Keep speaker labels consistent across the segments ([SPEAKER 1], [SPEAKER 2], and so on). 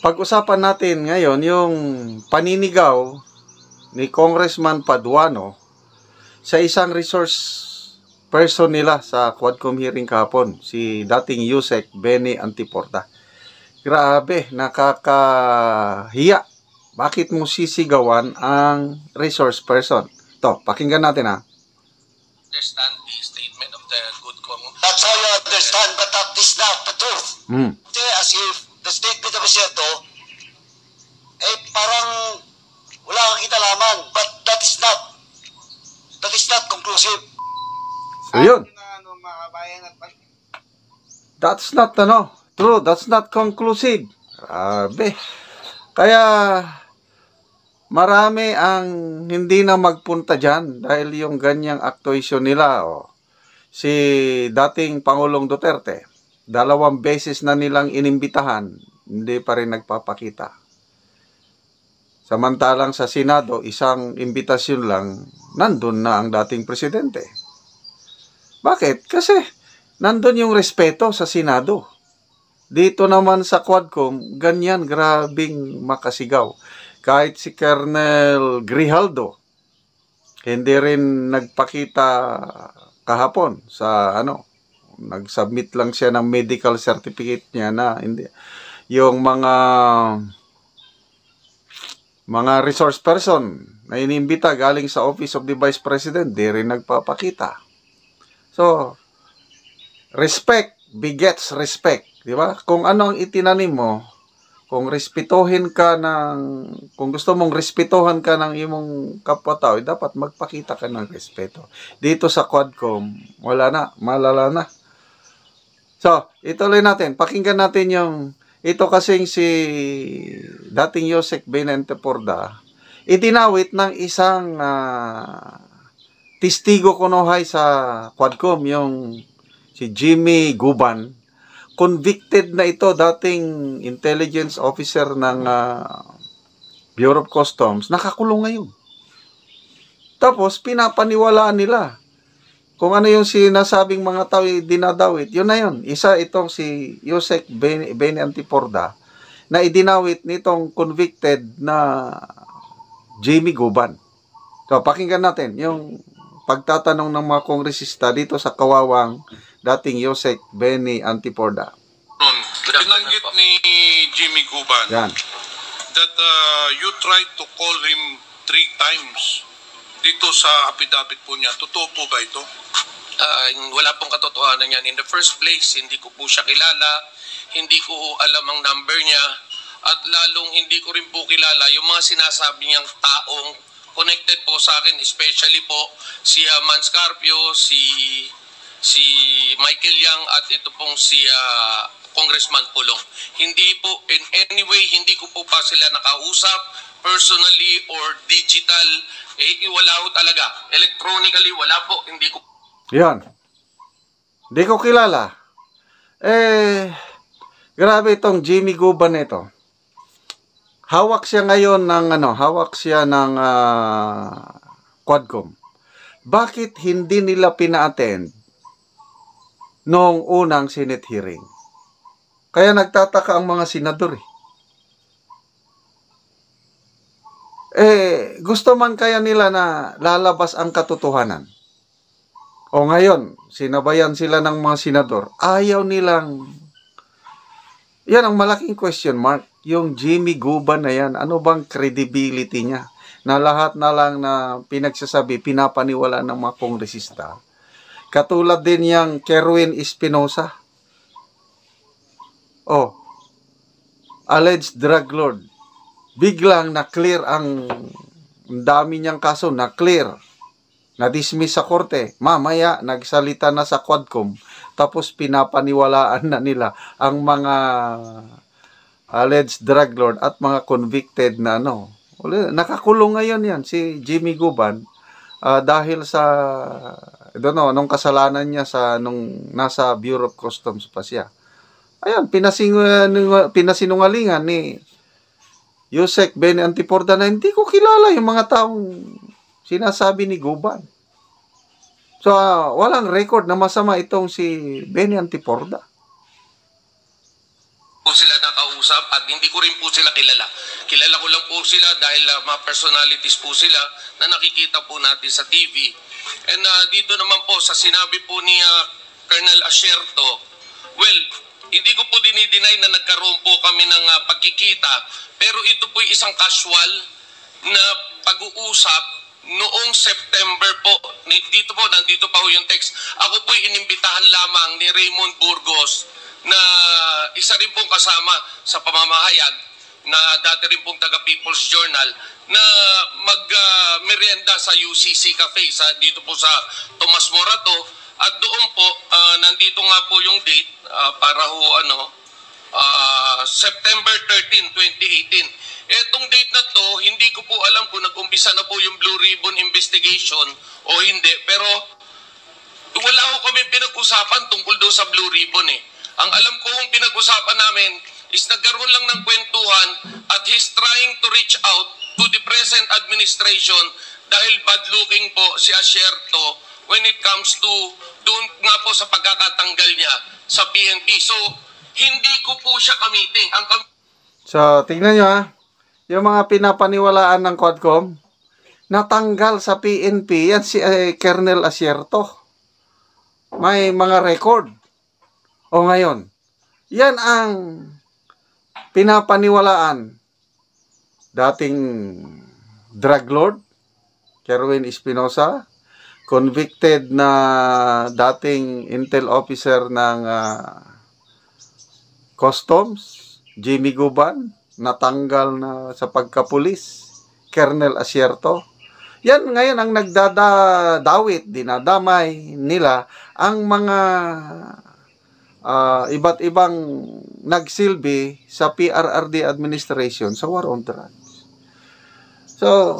[SPEAKER 1] Pag-usapan natin ngayon yung paninigaw ni Congressman Paduano sa isang resource person nila sa Quadcom hearing kahapon, si dating Yusek Benny Antiporta. Grabe, nakakahiya. Bakit mo sisigawan ang resource person? To, pakinggan natin ha.
[SPEAKER 2] Understand the statement of the good com.
[SPEAKER 3] That's how you understand, but that is not the truth. As if the statement of Seto, parang wala kang kitalaman, but that is not conclusive.
[SPEAKER 1] So yun. That's not true. That's not conclusive. Grabe. Kaya marami ang hindi na magpunta dyan dahil yung ganyang actuation nila. Si dating Pangulong Duterte, 2 beses na nilang inimbitahan, hindi pa rin nagpapakita. Samantalang sa Senado, isang imbitasyon lang, nandun na ang dating presidente. Bakit? Kasi nandun yung respeto sa Senado. Dito naman sa Quadcom, ganyan, grabing makasigaw. Kahit si Colonel Grijaldo, hindi rin nagpakita kahapon sa nagsubmit lang siya ng medical certificate niya na hindi. Yung mga resource person na inimbita galing sa Office of the Vice President, di rin nagpapakita. So, respect begets respect, di ba? Kung ano ang itinanim mo, kung gusto mong respetuhan ka ng imong kapwa-tao, dapat magpakita ka ng respeto. Dito sa Quadcom, wala na, malala na. So, ituloy natin. Pakinggan natin ito kasing si dating Yusek Benny Antiporta, itinawit ng isang testigo kunohay sa Quadcom, yung si Jimmy Guban. Convicted na ito, dating intelligence officer ng Bureau of Customs, nakakulong ngayon. Tapos, pinapaniwalaan nila. Kung ano yung sinasabing mga tao dinadawit, yun na yun. Isa itong si Yusek Benny Antiporta na idinawit nitong convicted na Jimmy Guban. So, pakinggan natin yung pagtatanong ng mga kongresista dito sa kawawang dating Yusek Benny Antiporta.
[SPEAKER 2] Binanggit ni Jimmy Guban that you tried to call him 3 times dito sa affidavit po niya. Totoo po ba ito? Wala pong katotohanan yan. In the first place, hindi ko po siya kilala, hindi ko alam ang number niya, at lalong hindi ko rin po kilala yung mga sinasabi niyang taong connected po sa akin, especially po si Man Scarpio, si Michael Yang, at ito pong si Congressman Pulong. Hindi po, in any way, hindi ko po pa sila nakausap, personally or digital, wala ho talaga. Electronically, wala po, hindi ko.
[SPEAKER 1] Yan. Hindi ko kilala. Grabe itong Jimmy Guban ito. Hawak siya ngayon ng Quadcom. Bakit hindi nila pina-attend noong unang Senate hearing? Kaya nagtataka ang mga senador gusto man kaya nila na lalabas ang katotohanan. O ngayon, sinabayan sila ng mga senador. Ayaw nilang. Yan ang malaking question mark. Yung Jimmy Guban na yan, ano bang credibility niya? Na lahat na lang na pinagsasabi, pinapaniwala ng mga kongresista. Katulad din yung Kerwin Espinosa. Alleged drug lord. Biglang na-clear ang dami niyang kaso, na-clear. Na-dismiss sa korte. Mamaya, nagsalita na sa Quadcom. Tapos pinapaniwalaan na nila ang mga alleged drug lord at mga convicted na nakakulong ngayon yan, si Jimmy Guban, dahil sa, nung kasalanan niya nung nasa Bureau of Customs pa siya. Ayan, pinasinungalingan ni Yusek Benny Antiporta na hindi ko kilala yung mga taong sinasabi ni Guban. So, walang record na masama itong si Benny Antiporta.
[SPEAKER 2] Po
[SPEAKER 4] po sila nakausap at hindi ko rin po sila kilala. Kilala ko lang po sila dahil mga personalities po sila na nakikita po natin sa TV. And dito naman po sa sinabi po ni Colonel Asierto, well, hindi ko po dinideny na nagkaroon po kami ng pagkikita, pero ito po isang casual na pag-uusap noong September po. Nandito pa po yung text. Ako po inimbitahan lamang ni Raymond Burgos na isa rin pong kasama sa pamamahayag na dati rin pong taga People's Journal na mag-merienda sa UCC Cafe dito po sa Tomas Morato. At doon po, nandito nga po yung date para ho September 13, 2018. Etong date na to, hindi ko po alam kung nag-umpisa na po yung Blue Ribbon investigation o hindi. Pero wala ko kami pinag-usapan tungkol doon sa Blue Ribbon eh. Ang alam ko kung pinag-usapan namin is nagkaroon lang ng kwentuhan at he's trying to reach out to the present administration dahil bad-looking po si Asierto when it comes to doon nga po sa pagkakatanggal niya sa PNP. So, hindi ko po siya kamiting.
[SPEAKER 1] So, tingnan nyo yung mga pinapaniwalaan ng Quadcom, natanggal sa PNP, yan si Colonel Asierto. May mga record. O ngayon, yan ang pinapaniwalaan dating drug lord, Kerwin Espinosa, convicted na dating intel officer ng Customs, Jimmy Guban, natanggal na sa pagkapulis, Colonel Asierto. Yan ngayon ang nagdadawit, dinadamay nila ang mga iba't ibang nagsilbi sa PRRD administration sa war on drugs. So,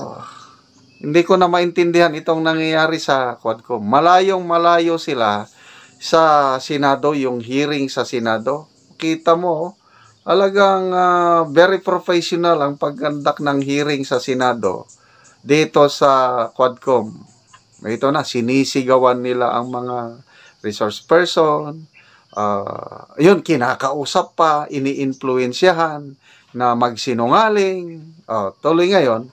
[SPEAKER 1] hindi ko na maintindihan itong nangyayari sa Quadcom. Malayong-malayo sila sa Senado, yung hearing sa Senado. Kita mo, talagang very professional ang paggandak ng hearing sa Senado dito sa Quadcom. Ito na, sinisigawan nila ang mga resource person, yun, kinakausap pa, ini-influensyahan na magsinungaling. Tuloy ngayon,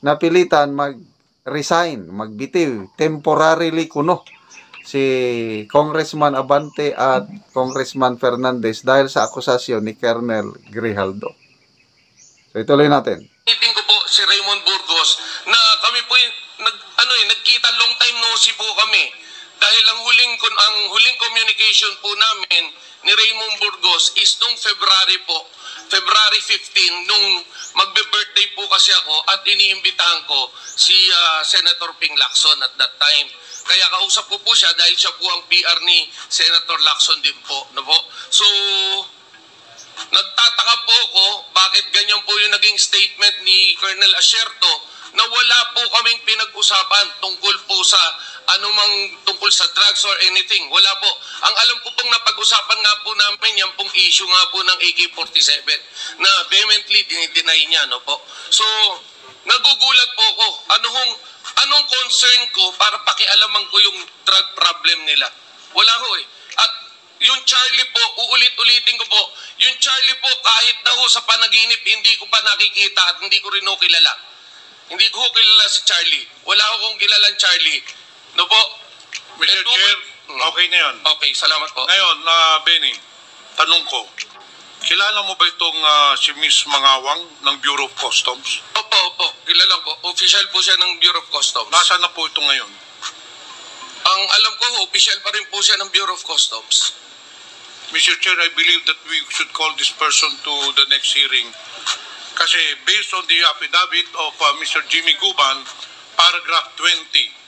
[SPEAKER 1] napilitan mag-resign, magbitiw, temporarily kuno si Congressman Abante at Congressman Fernandez dahil sa akusasyon ni Colonel Grijaldo. So, ituloy natin.
[SPEAKER 4] Meeting ko po si Raymond Burgos na kami po nagkita long time no see po kami. Dahil ang huling communication po namin ni Raymond Burgos is nung February 15, nung magbe-birthday po kasi ako at iniimbitahan ko si Senator Ping Lacson at that time. Kaya kausap ko po siya dahil siya po ang PR ni Senator Lacson din po. No po? So, nagtataka po ako bakit ganyan po yung naging statement ni Colonel Asierto na wala po kaming pinag-usapan tungkol po sa tungkol sa drugs or anything. Wala po. Ang alam ko pong napag-usapan nga po namin, yan pong issue nga po ng AK-47 na vehemently dinideny niya, no po. So, nagugulat po ako. Anong concern ko para pakialaman ko yung drug problem nila? Wala ho eh. At yung Charlie po, uulit-ulitin ko po, yung Charlie po kahit na ho sa panaginip, hindi ko pa nakikita at hindi ko rin ho kilala. Hindi ko kilala si Charlie. Wala akong kilalang Charlie. No po?
[SPEAKER 2] Mr. Chair, okay na yun.
[SPEAKER 4] Okay, salamat po.
[SPEAKER 2] Ngayon, Benny, tanong ko, kilala mo ba itong si Miss Mangawang ng Bureau of Customs?
[SPEAKER 4] Opo, kilala po. Official po siya ng Bureau of Customs.
[SPEAKER 2] Nasaan na po ito ngayon?
[SPEAKER 4] Ang alam ko, official pa rin po siya ng Bureau of Customs.
[SPEAKER 2] Mr. Chair, I believe that we should call this person to the next hearing. Kasi based on the affidavit of Mr. Jimmy Guban, paragraph 20,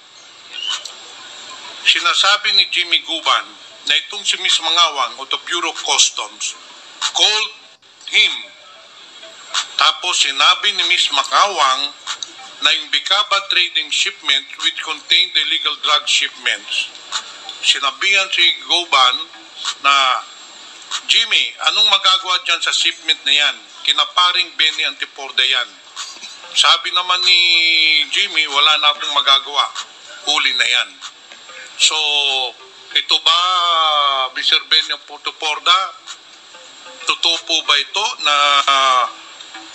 [SPEAKER 2] sinasabi ni Jimmy Guban na itong si Miss Mangawang o the Bureau of Customs called him. Tapos sinabi ni Miss Mangawang na yung Bicaba trading shipment which contained illegal drug shipments. Sinabihan si Guban na, Jimmy, anong magagawa dyan sa shipment na yan? Kinaparing Benny Antiporda yan. Sabi naman ni Jimmy, wala na akong magagawa. Huli na yan. So, ito ba, Mr. Benny Antiporda, Totoo po ba ito na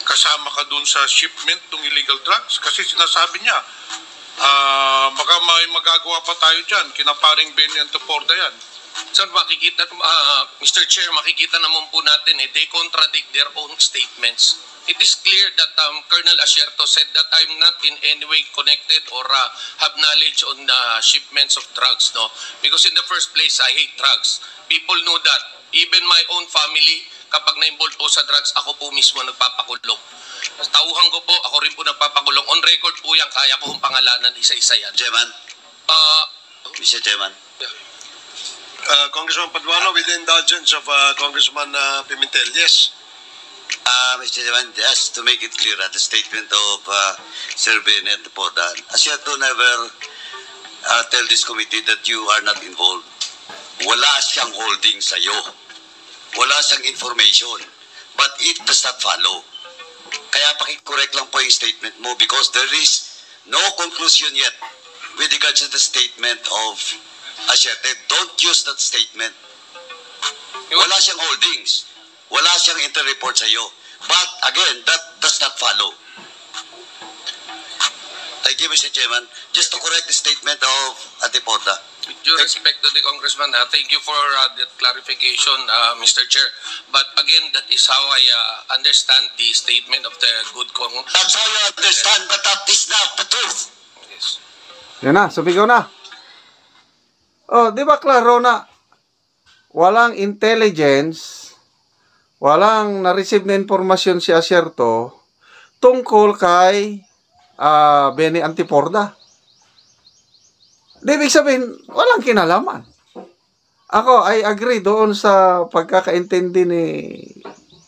[SPEAKER 2] kasama ka dun sa shipment ng illegal drugs? Kasi sinasabi niya, baka may magagawa pa tayo dyan. Kinaparing Benny Antiporda yan.
[SPEAKER 4] Sir, makikita, Mr. Chair, makikita naman po natin, they contradict their own statements. It is clear that Colonel Asierto said that I'm not in any way connected or have knowledge on shipments of drugs, no? Because in the first place, I hate drugs. People know that. Even my own family, kapag na-involve po sa drugs, ako po mismo nagpapakulong. Tauhan ko po, ako rin po nagpapakulong. On record po yan, kaya ko hong pangalanan isa-isa yan.
[SPEAKER 3] Chairman? Mr. Chairman?
[SPEAKER 4] Yeah.
[SPEAKER 5] Congressman Paduano, with the indulgence of Congressman Pimentel, yes.
[SPEAKER 3] Mr. Chairman, just to make it clear, the statement of Sir Benny Antiporda, Asierto never tell this committee that you are not involved. Wala siyang holding sa'yo. Wala siyang information. But it does not follow. Kaya pakicorrect lang po yung statement mo because there is no conclusion yet with regards to the statement of Asierto. Don't use that statement. Wala siyang holdings. Wala siyang inter-report sa'yo. But again, that does not follow. Thank you, Mr. Chairman. Just to correct the statement of Antiporda.
[SPEAKER 4] With due respect to the Congressman, thank you for that clarification, Mr. Chair. But again, that is how I understand the statement of the good Congressman.
[SPEAKER 3] That's how you understand, but that is not the truth.
[SPEAKER 4] Yes.
[SPEAKER 1] Yan na, sumigaw na. Oh, di ba klaro na walang intelligence, walang na-receive na informasyon si Asierto tungkol kay Benny Antiporda. Di ibig sabihin, walang kinalaman. Ako, I agree doon sa pagkakaintindi ni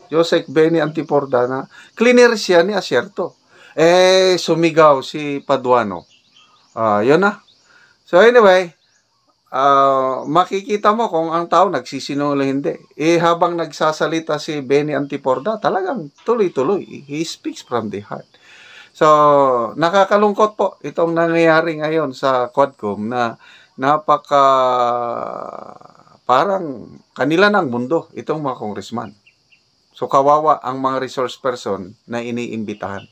[SPEAKER 1] Joseph Benny Antiporda na cleaner siya ni Asierto. Sumigaw si Paduano. Yun na. So anyway, makikita mo kung ang tao nagsisinungaling hindi. Habang nagsasalita si Benny Antiporda, talagang tuloy-tuloy. He speaks from the heart. So, nakakalungkot po itong nangyayari ngayon sa Quadcom na parang kanila ng mundo itong mga congressman. So, kawawa ang mga resource person na iniimbitahan.